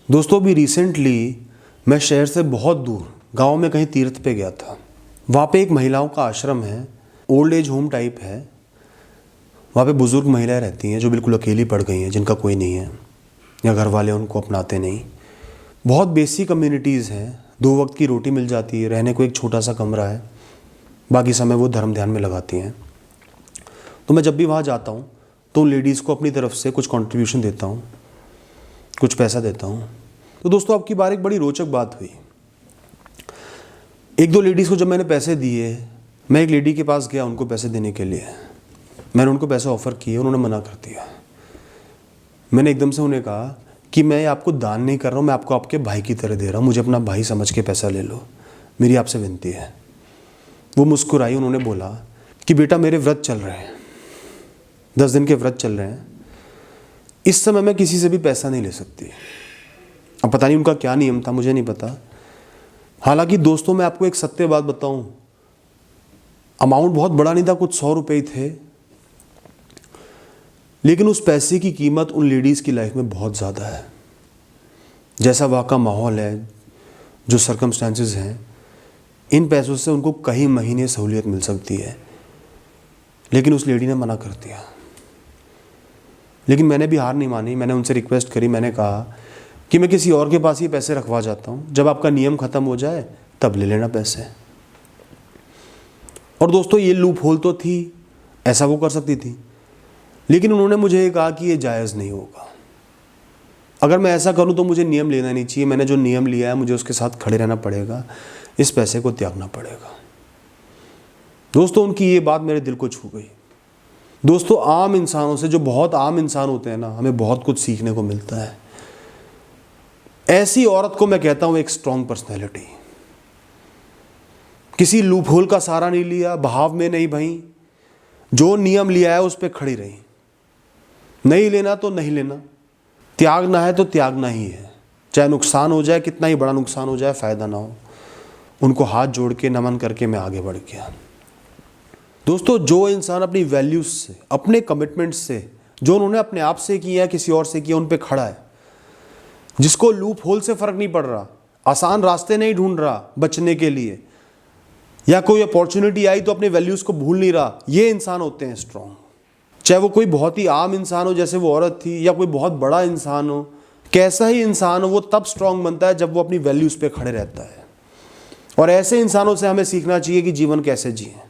दोस्तों अभी रिसेंटली मैं शहर से बहुत दूर गांव में कहीं तीर्थ पे गया था। वहाँ पे एक महिलाओं का आश्रम है, ओल्ड एज होम टाइप है। वहाँ पे बुज़ुर्ग महिलाएं रहती हैं जो बिल्कुल अकेली पड़ गई हैं, जिनका कोई नहीं है या घर वाले उनको अपनाते नहीं। बहुत बेसिक कम्युनिटीज़ हैं, 2 वक्त की रोटी मिल जाती है, रहने को एक छोटा सा कमरा है, बाकी समय वो धर्म ध्यान में लगाती हैं। तो मैं जब भी वहाँ जाता हूँ तो उन लेडीज़ को अपनी तरफ से कुछ कंट्रीब्यूशन देता हूँ, कुछ पैसा देता हूँ। तो दोस्तों आपकी बार एक बड़ी रोचक बात हुई। 1-2 लेडीज़ को जब मैंने पैसे दिए, मैं एक लेडी के पास गया उनको पैसे देने के लिए। मैंने उनको पैसे ऑफ़र किए, उन्होंने मना कर दिया। मैंने एकदम से उन्हें कहा कि मैं आपको दान नहीं कर रहा हूँ, मैं आपको आपके भाई की तरह दे रहा हूँ, मुझे अपना भाई समझ के पैसा ले लो, मेरी आपसे विनती है। वो मुस्कुराई, उन्होंने बोला कि बेटा मेरे व्रत चल रहे हैं, 10 दिन के व्रत चल रहे हैं, इस समय मैं किसी से भी पैसा नहीं ले सकती। अब पता नहीं उनका क्या नियम था, मुझे नहीं पता। हालांकि दोस्तों मैं आपको एक सत्य बात बताऊं, अमाउंट बहुत बड़ा नहीं था, कुछ 100 रुपये ही थे, लेकिन उस पैसे की कीमत उन लेडीज़ की लाइफ में बहुत ज़्यादा है। जैसा वहाँ का माहौल है, जो सर्कमस्टेंसेस हैं, इन पैसों से उनको कई महीने सहूलियत मिल सकती है, लेकिन उस लेडी ने मना कर दिया। लेकिन मैंने भी हार नहीं मानी, मैंने उनसे रिक्वेस्ट करी, मैंने कहा कि मैं किसी और के पास ही पैसे रखवा जाता हूँ, जब आपका नियम ख़त्म हो जाए तब ले लेना पैसे। और दोस्तों ये लूप होल तो थी, ऐसा वो कर सकती थी, लेकिन उन्होंने मुझे ये कहा कि ये जायज़ नहीं होगा। अगर मैं ऐसा करूँ तो मुझे नियम लेना नहीं चाहिए, मैंने जो नियम लिया है मुझे उसके साथ खड़े रहना पड़ेगा, इस पैसे को त्यागना पड़ेगा। दोस्तों उनकी ये बात मेरे दिल को छू गई। दोस्तों आम इंसानों से, जो बहुत आम इंसान होते हैं ना, हमें बहुत कुछ सीखने को मिलता है। ऐसी औरत को मैं कहता हूं एक स्ट्रॉन्ग पर्सनैलिटी। किसी लूप होल का सहारा नहीं लिया, बहाव में नहीं भई, जो नियम लिया है उस पर खड़ी रही। नहीं लेना तो नहीं लेना, त्यागना है तो त्यागना ही है, चाहे नुकसान हो जाए, कितना ही बड़ा नुकसान हो जाए, फ़ायदा ना हो। उनको हाथ जोड़ के नमन करके मैं आगे बढ़ गया। दोस्तों जो इंसान अपनी वैल्यूज़ से, अपने कमिटमेंट से, जो उन्होंने अपने आप से किया, किसी और से किया, उन पे खड़ा है, जिसको लूप होल से फ़र्क नहीं पड़ रहा, आसान रास्ते नहीं ढूंढ रहा बचने के लिए, या कोई अपॉर्चुनिटी आई तो अपने वैल्यूज़ को भूल नहीं रहा, ये इंसान होते हैं स्ट्रॉन्ग। चाहे वो कोई बहुत ही आम इंसान हो जैसे वो औरत थी, या कोई बहुत बड़ा इंसान हो, कैसा ही इंसान हो, वो तब स्ट्रॉन्ग बनता है जब वो अपनी वैल्यूज़ पे खड़े रहता है। और ऐसे इंसानों से हमें सीखना चाहिए कि जीवन कैसे जिएं।